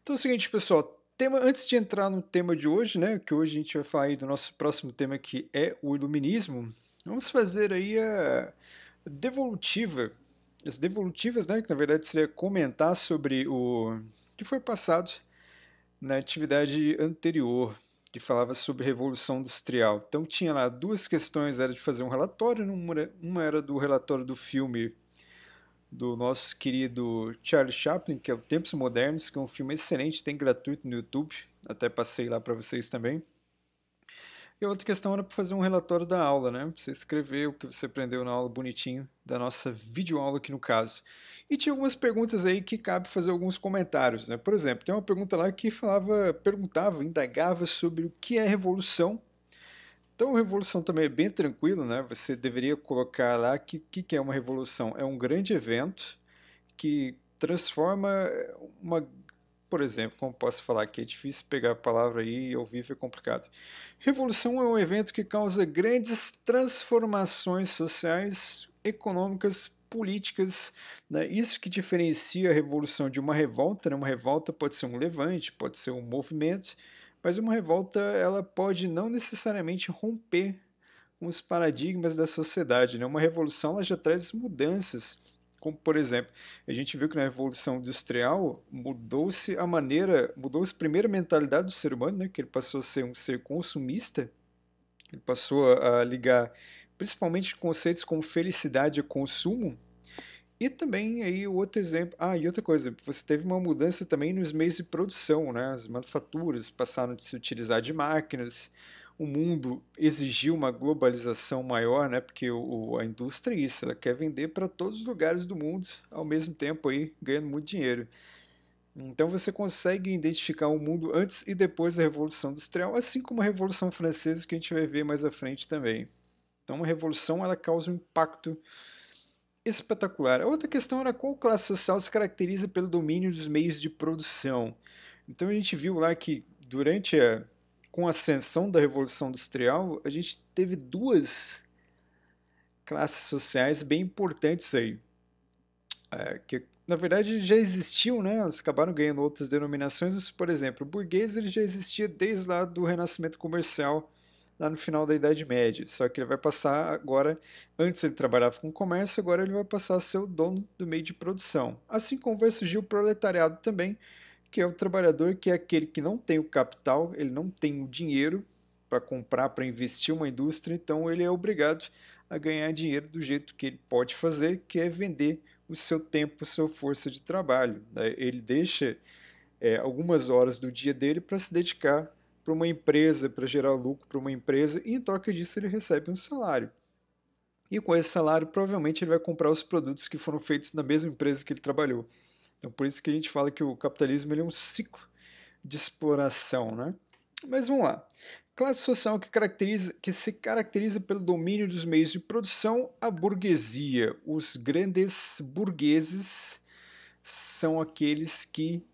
Então é o seguinte, pessoal, antes de entrar no tema de hoje, né, que hoje a gente vai falar aí do nosso próximo tema que é o iluminismo, vamos fazer aí a devolutiva. As devolutivas, né, que na verdade seria comentar sobre o que foi passado na atividade anterior, que falava sobre Revolução Industrial. Então tinha lá duas questões, era de fazer um relatório, uma era do relatório do filme do nosso querido Charlie Chaplin, que é o Tempos Modernos, que é um filme excelente, tem gratuito no YouTube, até passei lá para vocês também. E a outra questão era para fazer um relatório da aula, né? Pra você escrever o que você aprendeu na aula bonitinho, da nossa videoaula aqui no caso. E tinha algumas perguntas aí que cabe fazer alguns comentários, né? Por exemplo, tem uma pergunta lá que perguntava, indagava sobre o que é revolução. Então, a revolução também é bem tranquilo, né? Você deveria colocar lá que é uma revolução. É um grande evento que transforma uma. Por exemplo, como posso falar que é difícil pegar a palavra aí e ao vivo é complicado. Revolução é um evento que causa grandes transformações sociais, econômicas, políticas, né? Isso que diferencia a revolução de uma revolta, né? Uma revolta pode ser um levante, pode ser um movimento, mas uma revolta ela pode não necessariamente romper com os paradigmas da sociedade, né? Uma revolução ela já traz mudanças, como por exemplo, a gente viu que na Revolução Industrial mudou-se primeiro a mentalidade do ser humano, né? Que ele passou a ser um ser consumista, ele passou a ligar principalmente conceitos como felicidade e consumo, e também aí o outro exemplo, e outra coisa, você teve uma mudança também nos meios de produção, né? As manufaturas passaram de se utilizar de máquinas, o mundo exigiu uma globalização maior, né? Porque a indústria é isso, ela quer vender para todos os lugares do mundo ao mesmo tempo aí ganhando muito dinheiro. Então você consegue identificar o mundo antes e depois da Revolução Industrial, assim como a Revolução Francesa que a gente vai ver mais à frente também. Então uma revolução ela causa um impacto espetacular. A outra questão era qual classe social se caracteriza pelo domínio dos meios de produção. Então a gente viu lá que com a ascensão da Revolução Industrial, a gente teve duas classes sociais bem importantes aí, que na verdade já existiam, né? Elas acabaram ganhando outras denominações. Mas, por exemplo, o burguês ele já existia desde lá do Renascimento Comercial, lá no final da Idade Média. Só que ele vai passar agora, antes ele trabalhava com comércio, agora ele vai passar a ser o dono do meio de produção. Assim como vai surgir o proletariado também, que é o trabalhador que é aquele que não tem o capital, ele não tem o dinheiro para comprar, para investir uma indústria, então ele é obrigado a ganhar dinheiro do jeito que ele pode fazer, que é vender o seu tempo, a sua força de trabalho, né? Ele deixa algumas horas do dia dele para se dedicar para uma empresa, para gerar lucro para uma empresa, e em troca disso ele recebe um salário. E com esse salário, provavelmente ele vai comprar os produtos que foram feitos na mesma empresa que ele trabalhou. Então, por isso que a gente fala que o capitalismo ele é um ciclo de exploração, né? Mas vamos lá. Classe social que se caracteriza pelo domínio dos meios de produção, a burguesia. Os grandes burgueses são aqueles que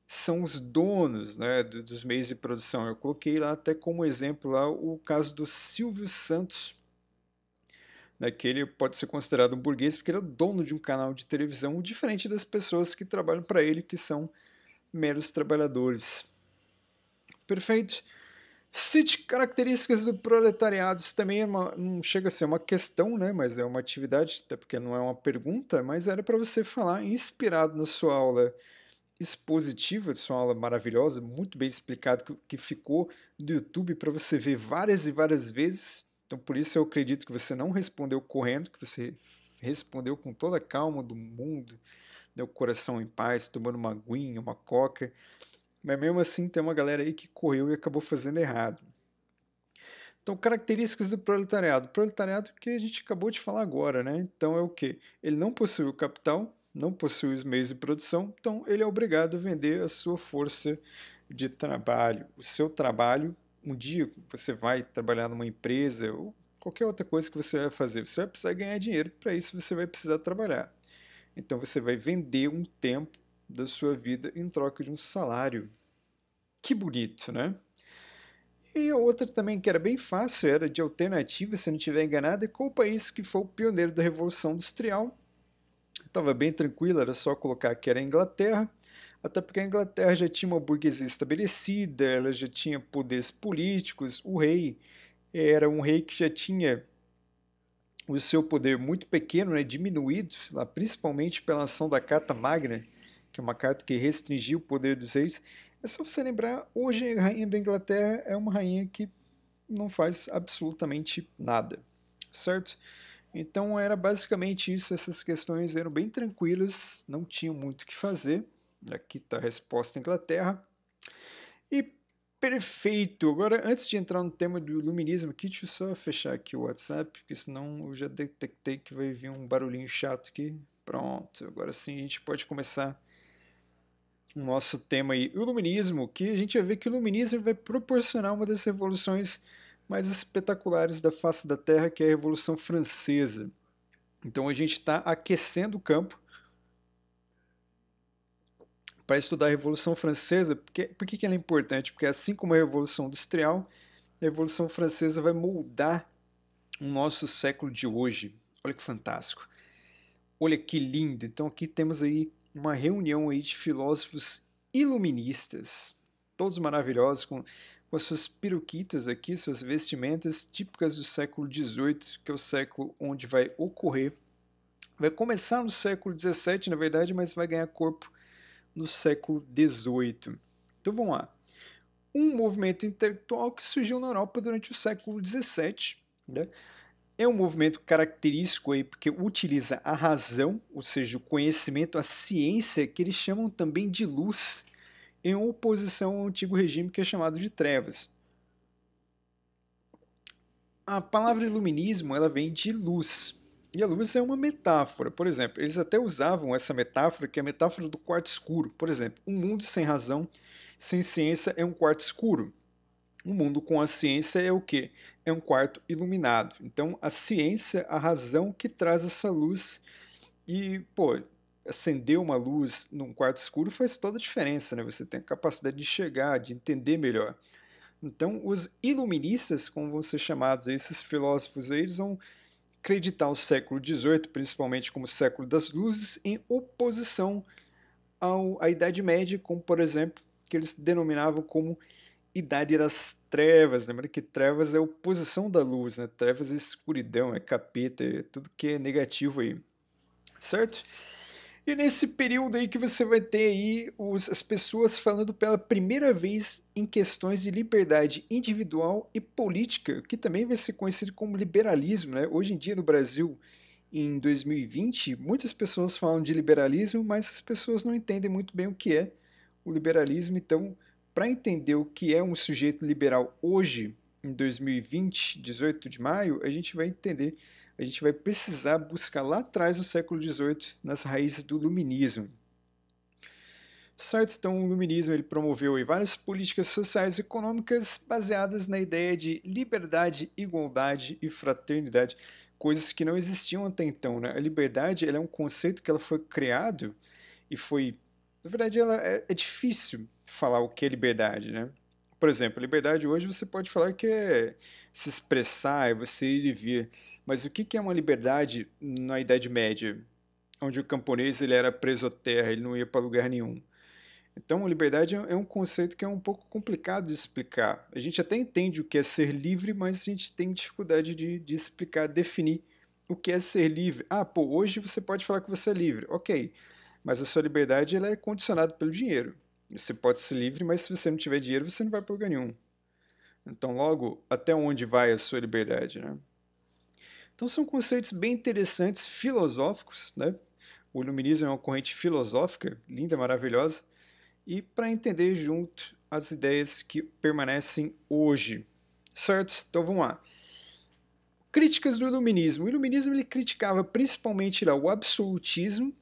são os donos, né, dos meios de produção. Eu coloquei lá até como exemplo lá o caso do Silvio Santos, né, que ele pode ser considerado um burguês porque ele é o dono de um canal de televisão, diferente das pessoas que trabalham para ele, que são meros trabalhadores. Perfeito? Cite características do proletariado. Isso também não chega a ser uma questão, né? Mas é uma atividade, até porque não é uma pergunta, mas era para você falar inspirado na sua aula expositiva, sua aula maravilhosa, muito bem explicado, que ficou no YouTube para você ver várias e várias vezes. Então, por isso eu acredito que você não respondeu correndo, que você respondeu com toda a calma do mundo, deu o coração em paz, tomando uma aguinha, uma coca. Mas mesmo assim tem uma galera aí que correu e acabou fazendo errado. Então, características do proletariado. O proletariado que a gente acabou de falar agora, né? Então é o quê? Ele não possui o capital, não possui os meios de produção, então ele é obrigado a vender a sua força de trabalho. O seu trabalho, um dia você vai trabalhar numa empresa ou qualquer outra coisa que você vai fazer, você vai precisar ganhar dinheiro, para isso você vai precisar trabalhar. Então você vai vender um tempo da sua vida em troca de um salário. Que bonito, né? E a outra também que era bem fácil, era de alternativa, se não estiver enganado, é qual o país que foi o pioneiro da Revolução Industrial. Estava bem tranquilo, era só colocar que era a Inglaterra. até porque a Inglaterra já tinha uma burguesia estabelecida, ela já tinha poderes políticos, o rei era um rei que já tinha o seu poder muito pequeno, né, diminuído, lá, principalmente pela ação da Carta Magna, que é uma carta que restringia o poder dos reis. É só você lembrar, hoje a rainha da Inglaterra é uma rainha que não faz absolutamente nada, certo? Então era basicamente isso, essas questões eram bem tranquilas, não tinham muito o que fazer. Aqui está a resposta Inglaterra. E perfeito! Agora, antes de entrar no tema do iluminismo aqui, deixa eu só fechar aqui o WhatsApp, porque senão eu já detectei que vai vir um barulhinho chato aqui. Pronto, agora sim a gente pode começar o nosso tema aí, o iluminismo, que a gente vai ver que o iluminismo vai proporcionar uma das revoluções mais espetaculares da face da Terra, que é a Revolução Francesa. Então a gente está aquecendo o campo para estudar a Revolução Francesa. Por que ela é importante? Porque assim como a Revolução Industrial, a Revolução Francesa vai moldar o nosso século de hoje. Olha que fantástico. Olha que lindo. Então aqui temos aí uma reunião aí de filósofos iluministas, todos maravilhosos, com as suas peruquitas aqui, suas vestimentas típicas do século XVIII, que é o século onde vai ocorrer. Vai começar no século XVII, na verdade, mas vai ganhar corpo no século XVIII. Então vamos lá. Um movimento intelectual que surgiu na Europa durante o século XVII. Né? É um movimento característico aí porque utiliza a razão, ou seja, o conhecimento, a ciência, que eles chamam também de luz, em oposição ao antigo regime que é chamado de trevas. A palavra iluminismo ela vem de luz. E a luz é uma metáfora. Por exemplo, eles até usavam essa metáfora, que é a metáfora do quarto escuro. Por exemplo, um mundo sem razão, sem ciência, é um quarto escuro. Um mundo com a ciência é o quê? É um quarto iluminado. Então, a ciência, a razão que traz essa luz. E, pô, acender uma luz num quarto escuro faz toda a diferença, né? Você tem a capacidade de enxergar, de entender melhor. Então, os iluministas, como vão ser chamados, esses filósofos aí, eles vão acreditar o século XVIII, principalmente como século das luzes, em oposição à Idade Média, como, por exemplo, que eles denominavam como Idade das Trevas. Lembra que trevas é a oposição da luz, né? Trevas é escuridão, é capeta, é tudo que é negativo aí, certo? E nesse período aí que você vai ter aí as pessoas falando pela primeira vez em questões de liberdade individual e política, que também vai ser conhecido como liberalismo, né? Hoje em dia no Brasil, em 2020, muitas pessoas falam de liberalismo, mas as pessoas não entendem muito bem o que é o liberalismo. Então, para entender o que é um sujeito liberal hoje, em 2020, 18 de maio, a gente vai precisar buscar lá atrás no século XVIII, nas raízes do iluminismo. Certo? Então, o iluminismo ele promoveu aí várias políticas sociais e econômicas baseadas na ideia de liberdade, igualdade e fraternidade, coisas que não existiam até então. Né? A liberdade ela é um conceito que ela foi criado e foi... Na verdade, é difícil falar o que é liberdade, né? Por exemplo, liberdade hoje você pode falar que é se expressar, é você ir e vir. Mas o que é uma liberdade na Idade Média, onde o camponês ele era preso à terra, ele não ia para lugar nenhum? Então, a liberdade é um conceito que é um pouco complicado de explicar. A gente até entende o que é ser livre, mas a gente tem dificuldade de explicar, definir o que é ser livre. Ah, pô, hoje você pode falar que você é livre. Ok, mas a sua liberdade ela é condicionada pelo dinheiro. Você pode ser livre, mas se você não tiver dinheiro, você não vai para lugar nenhum. Então, logo, até onde vai a sua liberdade, né? Então, são conceitos bem interessantes, filosóficos, né? O iluminismo é uma corrente filosófica, linda, maravilhosa, e para entender junto as ideias que permanecem hoje. Certo? Então, vamos lá. Críticas do iluminismo. O iluminismo ele criticava principalmente lá, o absolutismo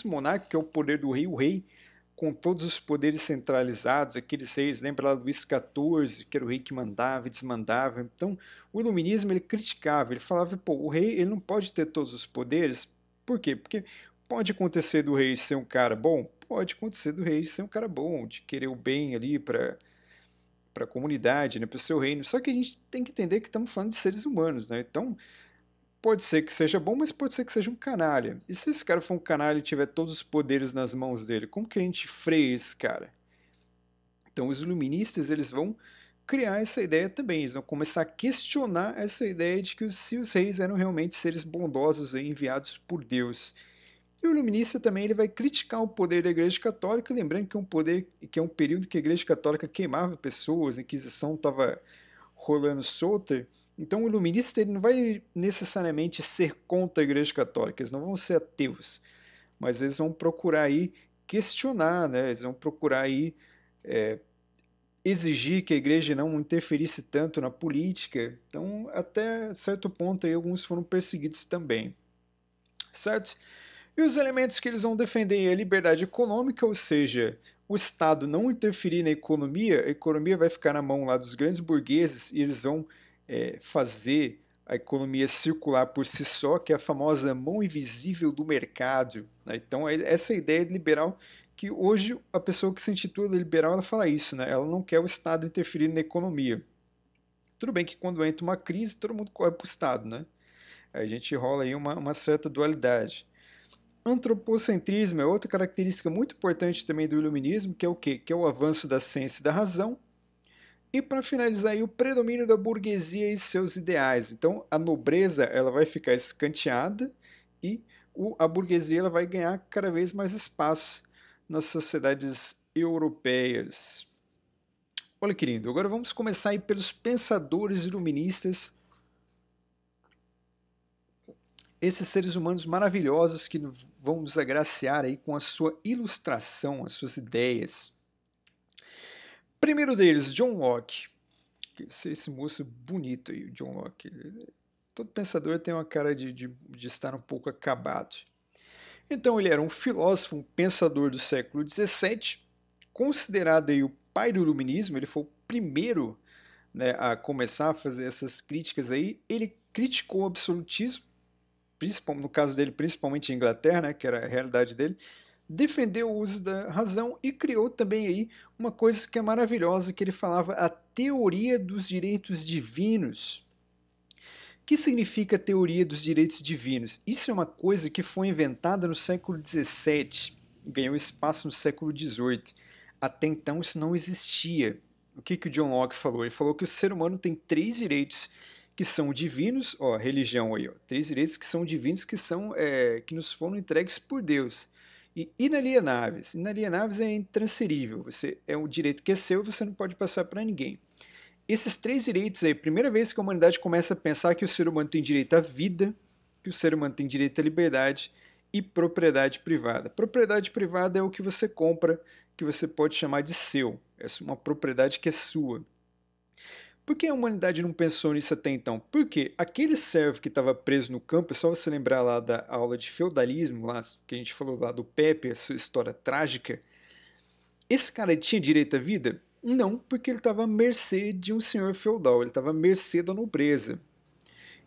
monárquico, que é o poder do rei, o rei com todos os poderes centralizados, aqueles reis, lembra lá do Luís XIV, que era o rei que mandava e desmandava. Então, o iluminismo ele criticava, ele falava, pô, o rei ele não pode ter todos os poderes. Por quê? Porque pode acontecer do rei ser um cara bom, pode acontecer do rei ser um cara bom, de querer o bem ali para a comunidade, né, para o seu reino. Só que a gente tem que entender que estamos falando de seres humanos, né? Então, pode ser que seja bom, mas pode ser que seja um canalha. E se esse cara for um canalha e tiver todos os poderes nas mãos dele, como que a gente freia esse cara? Então os iluministas eles vão criar essa ideia também, eles vão começar a questionar essa ideia de que se os reis eram realmente seres bondosos enviados por Deus. E o iluminista também ele vai criticar o poder da Igreja Católica, lembrando que é um poder que é um período que a Igreja Católica queimava pessoas, a Inquisição estava rolando solta. Então o iluminista ele não vai necessariamente ser contra a Igreja Católica, eles não vão ser ateus, mas eles vão procurar aí questionar, né? Eles vão procurar aí exigir que a igreja não interferisse tanto na política. Então, até certo ponto, aí, alguns foram perseguidos também, certo? E os elementos que eles vão defender é a liberdade econômica, ou seja, o Estado não interferir na economia, a economia vai ficar na mão lá dos grandes burgueses e eles vão fazer a economia circular por si só, que é a famosa mão invisível do mercado, né? Então, essa ideia de liberal que hoje a pessoa que se intitula liberal ela fala isso, né? Ela não quer o Estado interferindo na economia. Tudo bem que quando entra uma crise, todo mundo corre para o Estado, né? Aí a gente rola aí uma certa dualidade. Antropocentrismo é outra característica muito importante também do iluminismo, que é o quê? Que é o avanço da ciência e da razão. E para finalizar aí, o predomínio da burguesia e seus ideais. Então, a nobreza ela vai ficar escanteada e a burguesia ela vai ganhar cada vez mais espaço nas sociedades europeias. Olha que lindo. Agora vamos começar aí pelos pensadores iluministas, esses seres humanos maravilhosos que vão nos agraciar aí com a sua ilustração, as suas ideias. Primeiro deles, John Locke. Esse moço bonito aí, o John Locke. Todo pensador tem uma cara de estar um pouco acabado. Então ele era um filósofo, um pensador do século XVII, considerado aí o pai do iluminismo. Ele foi o primeiro, né, a começar a fazer essas críticas aí. Ele criticou o absolutismo, no caso dele, principalmente em Inglaterra, né, que era a realidade dele, defendeu o uso da razão e criou também aí uma coisa que é maravilhosa, que ele falava a teoria dos direitos divinos. O que significa a teoria dos direitos divinos? Isso é uma coisa que foi inventada no século XVII, ganhou espaço no século XVIII. Até então isso não existia. O que o John Locke falou? Ele falou que o ser humano tem 3 direitos que são divinos, ó, religião aí, ó, 3 direitos que são divinos, que nos foram entregues por Deus. E inalienáveis. Inalienáveis é intransferível. É um direito que é seu, você não pode passar para ninguém. Esses 3 direitos aí, primeira vez que a humanidade começa a pensar que o ser humano tem direito à vida, que o ser humano tem direito à liberdade e propriedade privada. Propriedade privada é o que você compra, que você pode chamar de seu. É uma propriedade que é sua. Por que a humanidade não pensou nisso até então? Porque aquele servo que estava preso no campo, é só você lembrar lá da aula de feudalismo, lá, que a gente falou lá do Pepe, a sua história trágica. Esse cara tinha direito à vida? Não, porque ele estava à mercê de um senhor feudal, ele estava à mercê da nobreza.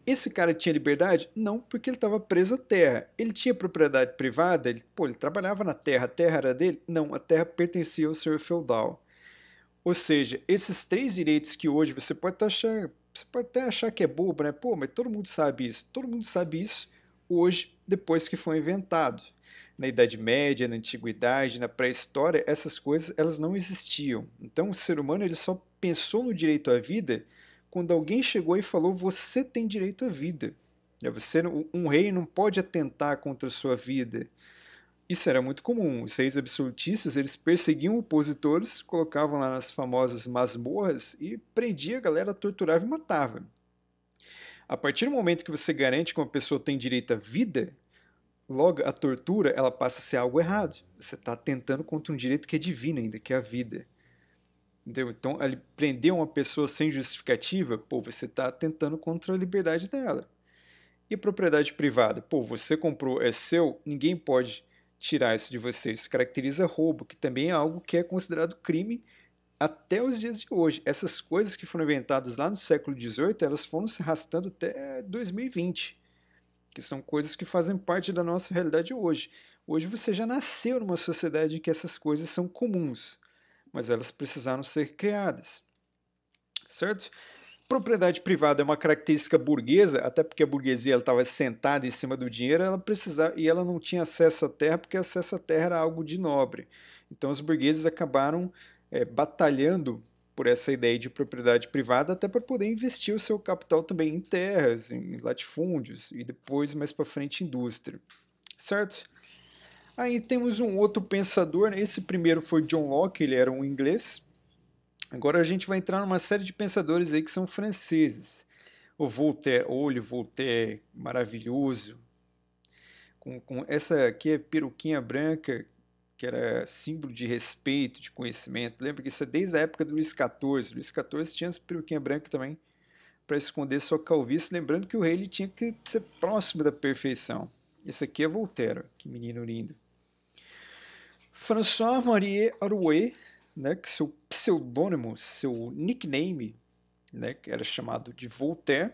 Esse cara tinha liberdade? Não, porque ele estava preso à terra. Ele tinha propriedade privada? Ele trabalhava na terra, a terra era dele? Não, a terra pertencia ao senhor feudal. Ou seja, esses 3 direitos que hoje você pode até achar que é bobo, né? Pô, mas todo mundo sabe isso. Todo mundo sabe isso hoje, depois que foi inventado. Na Idade Média, na Antiguidade, na Pré-História, essas coisas elas não existiam. Então o ser humano ele só pensou no direito à vida quando alguém chegou e falou: você tem direito à vida. Um rei não pode atentar contra a sua vida. Isso era muito comum. Os reis absolutistas, eles perseguiam opositores, colocavam lá nas famosas masmorras e prendia a galera, torturava e matava. A partir do momento que você garante que uma pessoa tem direito à vida, logo a tortura ela passa a ser algo errado. Você está tentando contra um direito que é divino ainda, que é a vida. Entendeu? Então, ele prender uma pessoa sem justificativa, pô, você está tentando contra a liberdade dela. E a propriedade privada? Pô, você comprou, é seu, ninguém pode tirar isso de você. Isso caracteriza roubo, que também é algo que é considerado crime até os dias de hoje. Essas coisas que foram inventadas lá no século XVIII, elas foram se arrastando até 2020, que são coisas que fazem parte da nossa realidade hoje. Hoje você já nasceu numa sociedade em que essas coisas são comuns, mas elas precisaram ser criadas, certo? Propriedade privada é uma característica burguesa, até porque a burguesia estava sentada em cima do dinheiro, ela precisava e ela não tinha acesso à terra, porque acesso à terra era algo de nobre. Então os burgueses acabaram batalhando por essa ideia de propriedade privada, até para poder investir o seu capital também em terras, em latifúndios e depois mais para frente indústria, certo? Aí temos um outro pensador, né? Esse primeiro foi John Locke, ele era um inglês. Agora a gente vai entrar numa série de pensadores aí que são franceses. O Voltaire, olha o Voltaire, maravilhoso, com essa aqui é peruquinha branca, que era símbolo de respeito, de conhecimento. Lembra que isso é desde a época do Luís XIV. Luís XIV tinha essa peruquinha branca também para esconder sua calvície, lembrando que o rei ele tinha que ser próximo da perfeição. Esse aqui é Voltaire, que menino lindo. François-Marie Arouet, né, que seu pseudônimo, seu nickname, né, que era chamado de Voltaire,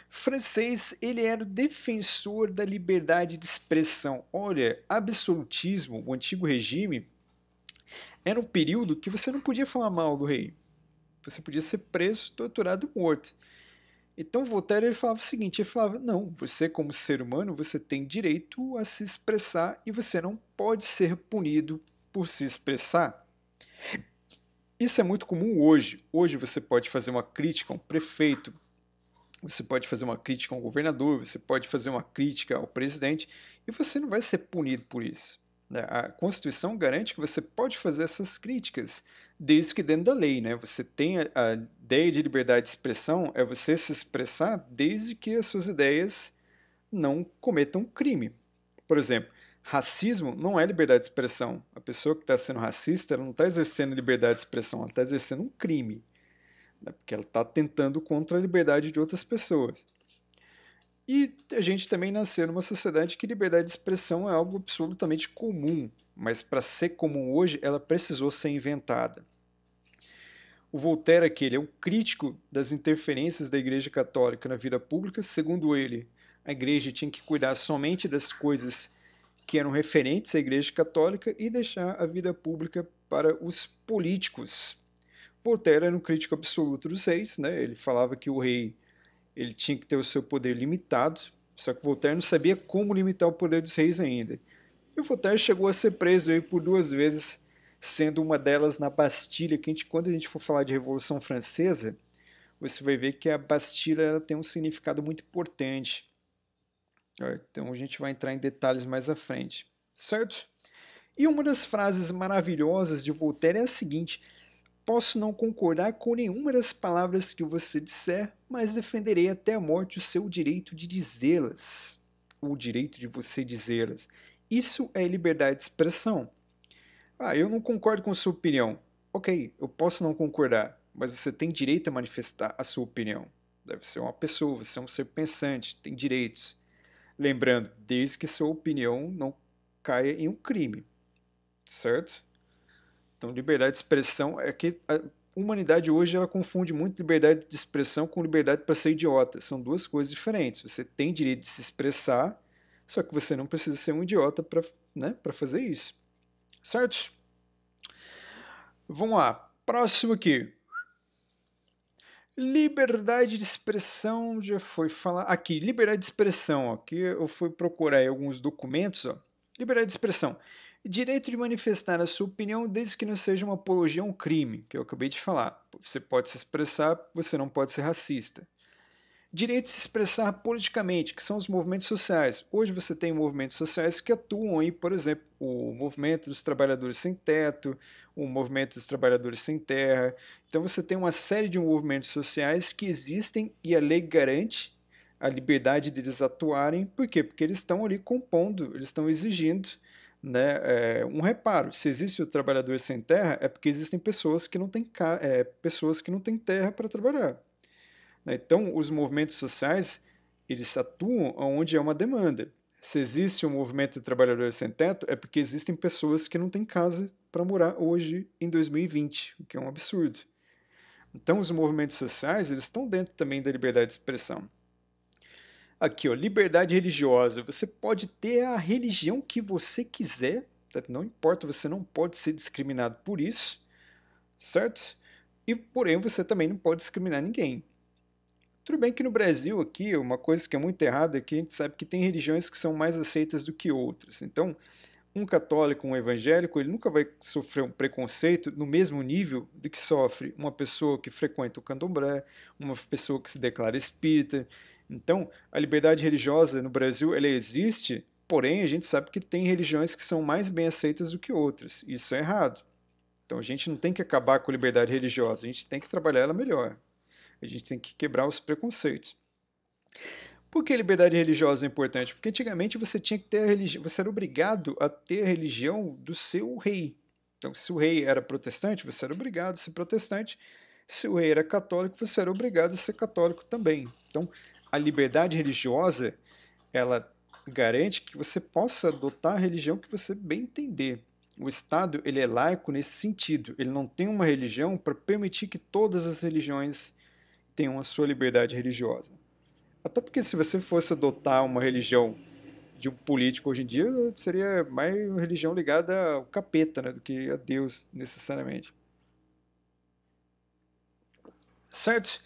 francês, ele era o defensor da liberdade de expressão. Olha, absolutismo, o antigo regime, era um período que você não podia falar mal do rei. Você podia ser preso, torturado e morto. Então Voltaire ele falava o seguinte, ele falava, não, você como ser humano, você tem direito a se expressar e você não pode ser punido por se expressar. Isso é muito comum hoje. Hoje você pode fazer uma crítica a um prefeito, você pode fazer uma crítica a um governador, você pode fazer uma crítica ao presidente e você não vai ser punido por isso. A Constituição garante que você pode fazer essas críticas, desde que dentro da lei. Né? Você tem a ideia de liberdade de expressão, é você se expressar desde que as suas ideias não cometam crime. Por exemplo, racismo não é liberdade de expressão. A pessoa que está sendo racista ela não está exercendo liberdade de expressão, ela está exercendo um crime. Né? Porque ela está tentando contra a liberdade de outras pessoas. E a gente também nasceu numa sociedade que liberdade de expressão é algo absolutamente comum, mas para ser comum hoje, ela precisou ser inventada. O Voltaire aqui, ele é um crítico das interferências da Igreja Católica na vida pública. Segundo ele, a Igreja tinha que cuidar somente das coisas que eram referentes à Igreja Católica e deixar a vida pública para os políticos. Voltaire era um crítico absoluto dos reis, né? Ele falava que o rei ele tinha que ter o seu poder limitado, só que Voltaire não sabia como limitar o poder dos reis ainda. E o Voltaire chegou a ser preso aí por 2 vezes, sendo uma delas na Bastilha, que quando a gente for falar de Revolução Francesa, você vai ver que a Bastilha ela tem um significado muito importante. Então a gente vai entrar em detalhes mais à frente, certo? E uma das frases maravilhosas de Voltaire é a seguinte: posso não concordar com nenhuma das palavras que você disser, mas defenderei até a morte o seu direito de dizê-las. O direito de você dizê-las. Isso é liberdade de expressão. Ah, eu não concordo com a sua opinião. Ok, eu posso não concordar, mas você tem direito a manifestar a sua opinião. Deve ser uma pessoa, você é um ser pensante, tem direitos. Lembrando, desde que sua opinião não caia em um crime, certo? Então, liberdade de expressão é que a humanidade hoje ela confunde muito liberdade de expressão com liberdade para ser idiota. São duas coisas diferentes. Você tem direito de se expressar, só que você não precisa ser um idiota para né, fazer isso. Certo? Vamos lá. Próximo aqui. Liberdade de expressão já foi falar. Aqui, liberdade de expressão. Aqui eu fui procurar aí alguns documentos. Ó. Liberdade de expressão. Direito de manifestar a sua opinião desde que não seja uma apologia a um crime, que eu acabei de falar. Você pode se expressar, você não pode ser racista. Direito de se expressar politicamente, que são os movimentos sociais. Hoje você tem movimentos sociais que atuam aí, por exemplo, o movimento dos trabalhadores sem teto, o movimento dos trabalhadores sem terra. Então você tem uma série de movimentos sociais que existem e a lei garante a liberdade deles atuarem. Por quê? Porque eles estão ali compondo, eles estão exigindo né, um reparo. Se existe o trabalhador sem terra, é porque existem pessoas que não têm, pessoas que não têm terra para trabalhar. Então, os movimentos sociais, eles atuam onde é uma demanda. Se existe um movimento de trabalhadores sem teto, é porque existem pessoas que não têm casa para morar hoje, em 2020, o que é um absurdo. Então, os movimentos sociais, eles estão dentro também da liberdade de expressão. Aqui, ó, liberdade religiosa. Você pode ter a religião que você quiser, não importa, você não pode ser discriminado por isso, certo? E, porém, você também não pode discriminar ninguém. Tudo bem que no Brasil aqui, uma coisa que é muito errada é que a gente sabe que tem religiões que são mais aceitas do que outras. Então, um católico, um evangélico, ele nunca vai sofrer um preconceito no mesmo nível do que sofre uma pessoa que frequenta o candomblé, uma pessoa que se declara espírita. Então, a liberdade religiosa no Brasil, ela existe, porém a gente sabe que tem religiões que são mais bem aceitas do que outras. Isso é errado. Então, a gente não tem que acabar com a liberdade religiosa, a gente tem que trabalhar ela melhor. A gente tem que quebrar os preconceitos. Por que a liberdade religiosa é importante? Porque antigamente você tinha que ter a religião, você era obrigado a ter a religião do seu rei. Então, se o rei era protestante, você era obrigado a ser protestante. Se o rei era católico, você era obrigado a ser católico também. Então, a liberdade religiosa, ela garante que você possa adotar a religião que você bem entender. O Estado, ele é laico nesse sentido. Ele não tem uma religião para permitir que todas as religiões tenham a sua liberdade religiosa. Até porque se você fosse adotar uma religião de um político hoje em dia, seria mais uma religião ligada ao capeta, né, do que a Deus, necessariamente. Certo?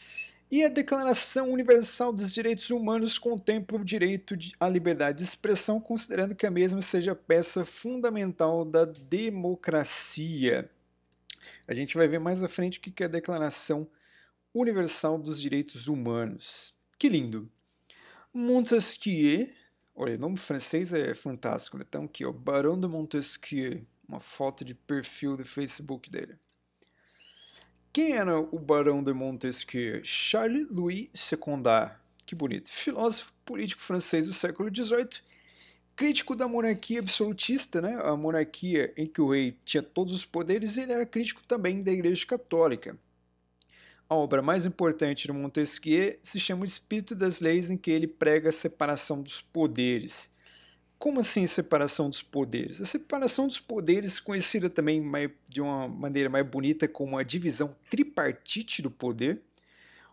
E a Declaração Universal dos Direitos Humanos contempla o direito à liberdade de expressão, considerando que a mesma seja peça fundamental da democracia. A gente vai ver mais à frente o que é a Declaração Universal dos Direitos Humanos. Que lindo! Montesquieu, olha, o nome francês é fantástico, né? Então aqui, ó, Barão de Montesquieu, uma foto de perfil do Facebook dele. Quem era o Barão de Montesquieu? Charles-Louis Secondar, que bonito, filósofo político francês do século XVIII, crítico da monarquia absolutista, né? A monarquia em que o rei tinha todos os poderes, e ele era crítico também da Igreja Católica. A obra mais importante de Montesquieu se chama O Espírito das Leis, em que ele prega a separação dos poderes. Como assim separação dos poderes? A separação dos poderes, conhecida também de uma maneira mais bonita como a divisão tripartite do poder.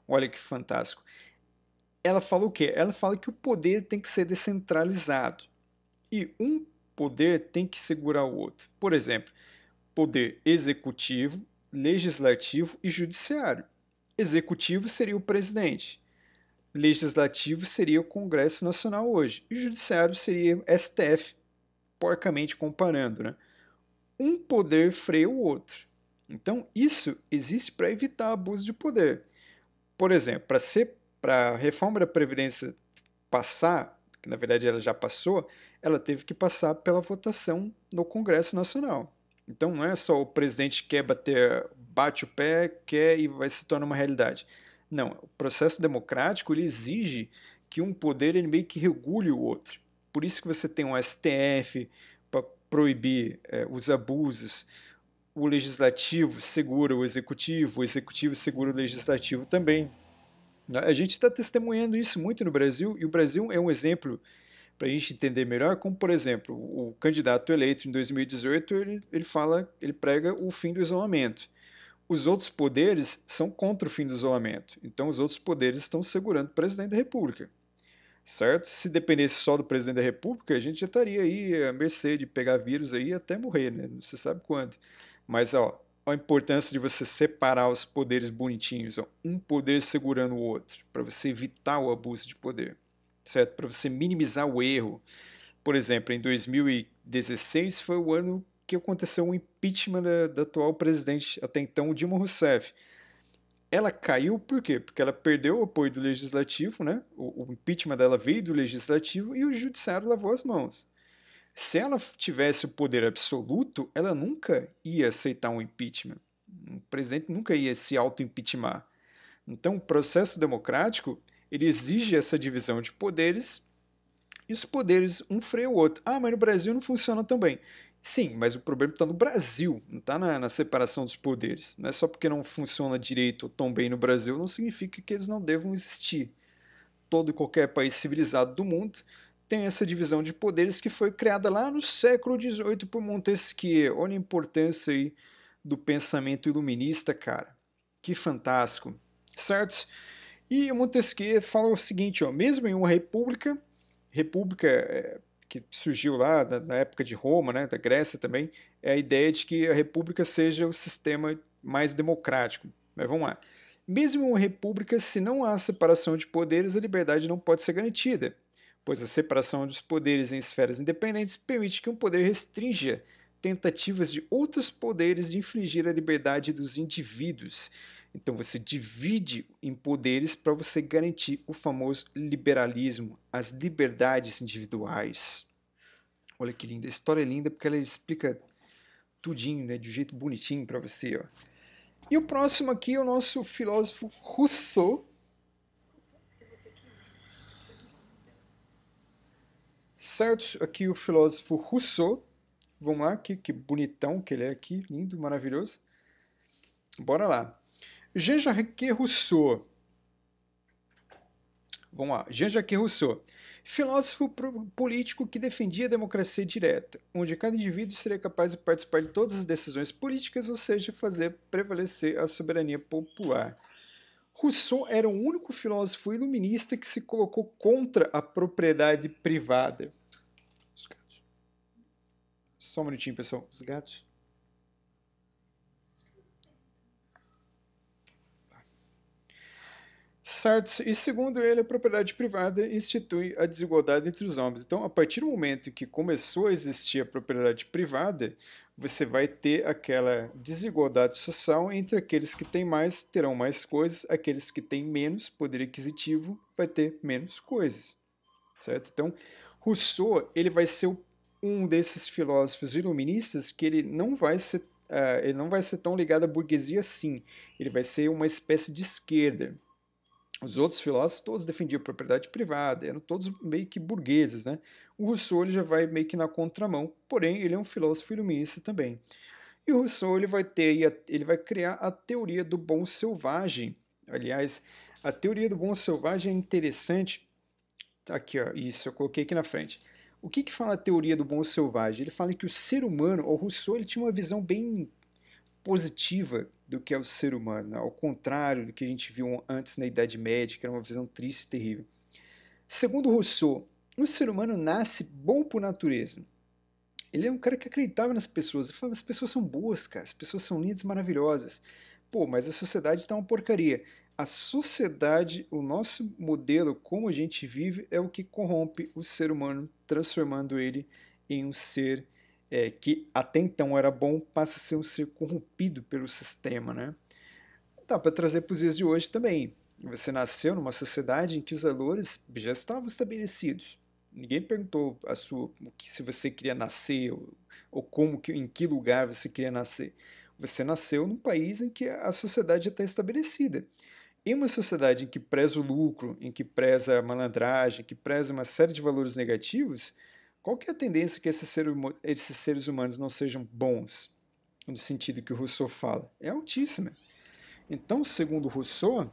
Olha que fantástico. Ela fala o quê? Ela fala que o poder tem que ser descentralizado e um poder tem que segurar o outro. Por exemplo, poder executivo, legislativo e judiciário. Executivo seria o presidente, legislativo seria o Congresso Nacional hoje, e o judiciário seria STF, porcamente comparando, né? Um poder freia o outro. Então, isso existe para evitar abuso de poder. Por exemplo, para a reforma da Previdência passar, que na verdade ela já passou, ela teve que passar pela votação no Congresso Nacional. Então não é só o presidente quer bater, bate o pé, quer e vai se tornar uma realidade. Não, o processo democrático ele exige que um poder ele meio que regule o outro. Por isso que você tem um STF para proibir os abusos, o legislativo segura o executivo segura o legislativo também. A gente está testemunhando isso muito no Brasil, e o Brasil é um exemplo para a gente entender melhor, como por exemplo, o candidato eleito em 2018, ele prega o fim do isolamento. Os outros poderes são contra o fim do isolamento, então os outros poderes estão segurando o presidente da República, certo? Se dependesse só do presidente da República, a gente já estaria aí à mercê de pegar vírus aí até morrer, né? Não se sabe quando. Mas, ó, a importância de você separar os poderes bonitinhos, ó, um poder segurando o outro, para você evitar o abuso de poder, certo? Para você minimizar o erro. Por exemplo, em 2016 foi o ano que aconteceu o impeachment da atual presidente, até então, Dilma Rousseff. Ela caiu por quê? Porque ela perdeu o apoio do legislativo, né? O impeachment dela veio do legislativo e o judiciário lavou as mãos. Se ela tivesse o poder absoluto, ela nunca ia aceitar um impeachment. O presidente nunca ia se auto-impeachment. Então, o processo democrático ele exige essa divisão de poderes e os poderes um freia o outro. Ah, mas no Brasil não funciona tão bem. Sim, mas o problema está no Brasil, não está na separação dos poderes. Não é só porque não funciona direito ou tão bem no Brasil, não significa que eles não devam existir. Todo e qualquer país civilizado do mundo tem essa divisão de poderes que foi criada lá no século XVIII por Montesquieu. Olha a importância aí do pensamento iluminista, cara. Que fantástico, certo? E Montesquieu fala o seguinte, ó, mesmo em uma república que surgiu lá na época de Roma, né, da Grécia também, é a ideia de que a república seja o sistema mais democrático. Mas vamos lá. Mesmo em uma república, se não há separação de poderes, a liberdade não pode ser garantida, pois a separação dos poderes em esferas independentes permite que um poder restrinja tentativas de outros poderes de infringir a liberdade dos indivíduos. Então você divide em poderes para você garantir o famoso liberalismo, as liberdades individuais. Olha que linda, a história é linda porque ela explica tudinho, né, de um jeito bonitinho para você, ó. E o próximo aqui é o nosso filósofo Rousseau. Certo? Aqui o filósofo Rousseau. Vamos lá, que bonitão que ele é aqui, lindo, maravilhoso. Bora lá. Jean-Jacques Rousseau. Vamos lá. Jean-Jacques Rousseau. Filósofo político que defendia a democracia direta, onde cada indivíduo seria capaz de participar de todas as decisões políticas, ou seja, fazer prevalecer a soberania popular. Rousseau era o único filósofo iluminista que se colocou contra a propriedade privada. Os gatos. Só um minutinho, pessoal. Os gatos. Certo, e segundo ele, a propriedade privada institui a desigualdade entre os homens. Então, a partir do momento que começou a existir a propriedade privada, você vai ter aquela desigualdade social entre aqueles que têm mais terão mais coisas, aqueles que têm menos poder aquisitivo vai ter menos coisas, certo? Então, Rousseau ele vai ser um desses filósofos iluministas que ele não vai ser tão ligado à burguesia assim, ele vai ser uma espécie de esquerda. Os outros filósofos todos defendiam a propriedade privada, eram todos meio que burgueses, né? O Rousseau ele já vai meio que na contramão, porém ele é um filósofo iluminista também. E o Rousseau ele vai criar a teoria do bom selvagem. Aliás, a teoria do bom selvagem é interessante. Aqui, ó, isso eu coloquei aqui na frente. O que fala a teoria do bom selvagem? Ele fala que o ser humano, o Rousseau, ele tinha uma visão bem positiva do que é o ser humano, né? Ao contrário do que a gente viu antes na Idade Média, que era uma visão triste e terrível. Segundo Rousseau, o ser humano nasce bom por natureza. Ele é um cara que acreditava nas pessoas. Ele falava, as pessoas são boas, cara, as pessoas são lindas e maravilhosas. Pô, mas a sociedade está uma porcaria. A sociedade, o nosso modelo, como a gente vive, é o que corrompe o ser humano, transformando ele em um ser que até então era bom, passa a ser um ser corrompido pelo sistema, né? Dá para trazer para os dias de hoje também. Você nasceu numa sociedade em que os valores já estavam estabelecidos. Ninguém perguntou se você queria nascer ou em que lugar você queria nascer. Você nasceu num país em que a sociedade já está estabelecida. Em uma sociedade em que preza o lucro, em que preza a malandragem, que preza uma série de valores negativos, qual que é a tendência que esses seres humanos não sejam bons, no sentido que o Rousseau fala? É altíssima. Então, segundo Rousseau,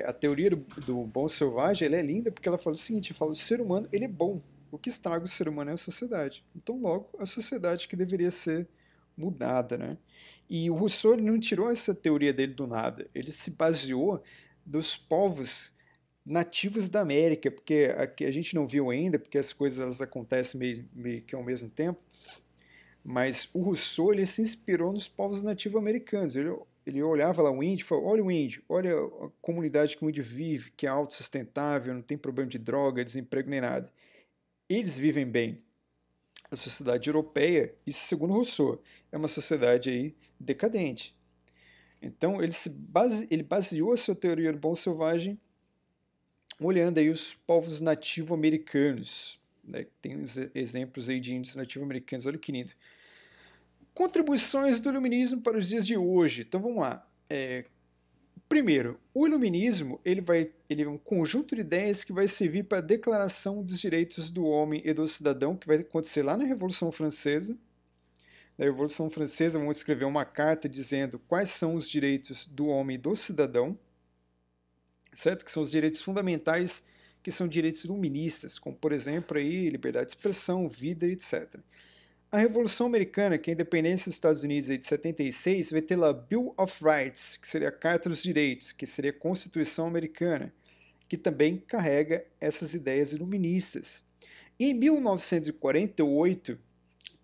a teoria do bom selvagem ela é linda porque ela fala o seguinte, fala, o ser humano ele é bom, o que estraga o ser humano é a sociedade. Então, logo, a sociedade que deveria ser mudada, né? E o Rousseau ele não tirou essa teoria dele do nada, ele se baseou dos povos nativos da América, porque aqui a gente não viu ainda, porque as coisas elas acontecem meio que ao mesmo tempo, mas o Rousseau ele se inspirou nos povos nativo-americanos. Ele olhava lá o índio e falou, olha o índio, olha a comunidade que o índio vive, que é autossustentável, não tem problema de droga, desemprego nem nada. Eles vivem bem. A sociedade europeia, isso segundo Rousseau, é uma sociedade aí decadente. Então ele baseou a sua teoria do bom selvagem olhando aí os povos nativo-americanos, né? Tem uns exemplos aí de índios nativo-americanos, olha que lindo. Contribuições do iluminismo para os dias de hoje. Então vamos lá. Primeiro, o iluminismo ele é um conjunto de ideias que vai servir para a declaração dos direitos do homem e do cidadão, que vai acontecer lá na Revolução Francesa. Na Revolução Francesa vão escrever uma carta dizendo quais são os direitos do homem e do cidadão, certo? Que são os direitos fundamentais, que são direitos iluministas, como por exemplo aí, liberdade de expressão, vida, etc. A Revolução Americana, que é a independência dos Estados Unidos de 76, vai ter lá Bill of Rights, que seria a Carta dos Direitos, que seria a Constituição Americana, que também carrega essas ideias iluministas. Em 1948,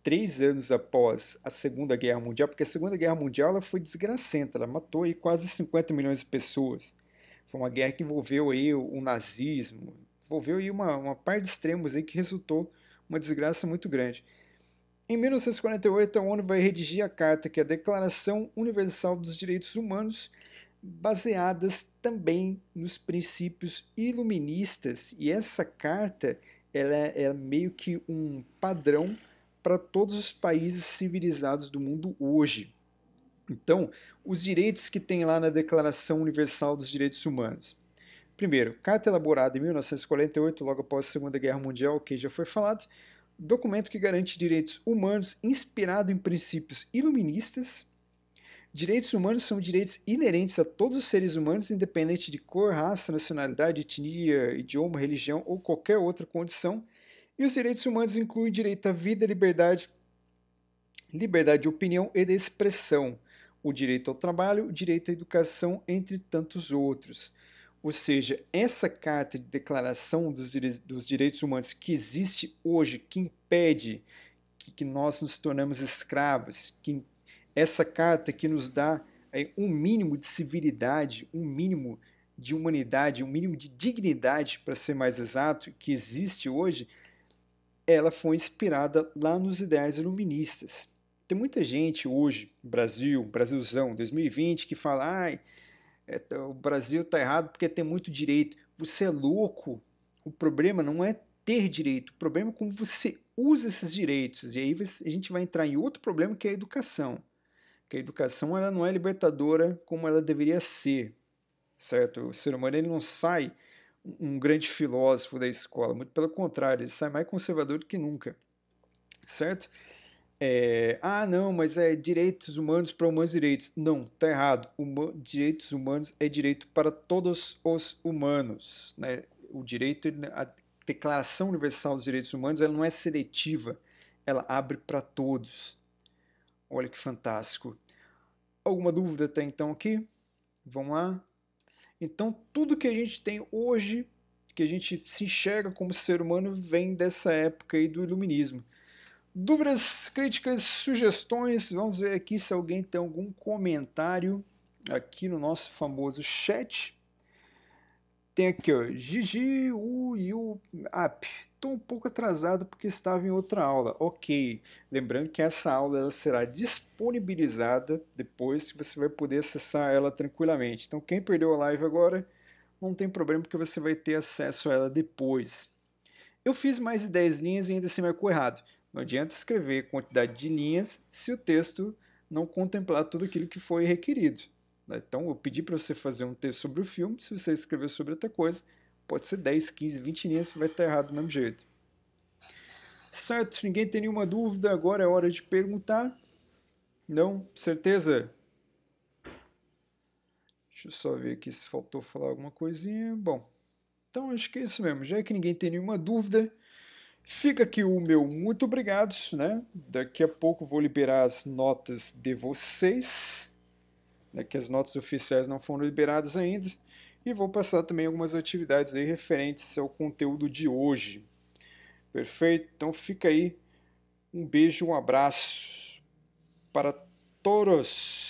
3 anos após a Segunda Guerra Mundial, porque a Segunda Guerra Mundial ela foi desgracenta, ela matou aí quase 50 milhões de pessoas. Foi uma guerra que envolveu aí o nazismo, envolveu aí uma par de extremos aí que resultou uma desgraça muito grande. Em 1948, a ONU vai redigir a carta, que é a Declaração Universal dos Direitos Humanos, baseadas também nos princípios iluministas. E essa carta ela é meio que um padrão para todos os países civilizados do mundo hoje. Então, os direitos que tem lá na Declaração Universal dos Direitos Humanos. Primeiro, carta elaborada em 1948, logo após a Segunda Guerra Mundial, que já foi falado, documento que garante direitos humanos inspirado em princípios iluministas. Direitos humanos são direitos inerentes a todos os seres humanos, independente de cor, raça, nacionalidade, etnia, idioma, religião ou qualquer outra condição. E os direitos humanos incluem direito à vida, liberdade de opinião e de expressão, o direito ao trabalho, o direito à educação, entre tantos outros. Ou seja, essa carta de declaração dos direitos humanos que existe hoje, que impede que nós nos tornamos escravos, essa carta que nos dá um mínimo de civilidade, um mínimo de humanidade, um mínimo de dignidade, para ser mais exato, que existe hoje, ela foi inspirada lá nos ideais iluministas. Tem muita gente hoje, Brasilzão, 2020, que fala, o Brasil está errado porque tem muito direito. Você é louco. O problema não é ter direito, o problema é como você usa esses direitos. E aí a gente vai entrar em outro problema, que é a educação. Que a educação ela não é libertadora como ela deveria ser, certo? O ser humano ele não sai um grande filósofo da escola, muito pelo contrário, ele sai mais conservador do que nunca, certo? Não, mas é direitos humanos para humanos direitos. Não, tá errado. Direitos humanos é direito para todos os humanos, né? O direito, a Declaração Universal dos Direitos Humanos, ela não é seletiva, ela abre para todos. Olha que fantástico. Alguma dúvida até então aqui? Vamos lá? Então, tudo que a gente tem hoje, que a gente se enxerga como ser humano, vem dessa época aí do iluminismo. Dúvidas, críticas, sugestões? Vamos ver aqui se alguém tem algum comentário aqui no nosso famoso chat. Tem aqui, ó, Gigi Yu App. Estou um pouco atrasado porque estava em outra aula. Ok. Lembrando que essa aula ela será disponibilizada depois, que você vai poder acessar ela tranquilamente. Então, quem perdeu a live agora, não tem problema, porque você vai ter acesso a ela depois. Eu fiz mais de 10 linhas e ainda assim marcou errado. Não adianta escrever quantidade de linhas se o texto não contemplar tudo aquilo que foi requerido. Então, eu pedi para você fazer um texto sobre o filme. Se você escreveu sobre outra coisa, pode ser 10, 15, 20 linhas, vai estar errado do mesmo jeito. Certo? Ninguém tem nenhuma dúvida? Agora é hora de perguntar. Não? Certeza? Deixa eu só ver aqui se faltou falar alguma coisinha. Bom, então acho que é isso mesmo. Já que ninguém tem nenhuma dúvida, fica aqui o meu muito obrigado, né? Daqui a pouco vou liberar as notas de vocês, né, que as notas oficiais não foram liberadas ainda, e vou passar também algumas atividades aí referentes ao conteúdo de hoje. Perfeito? Então fica aí. Um beijo, um abraço para todos.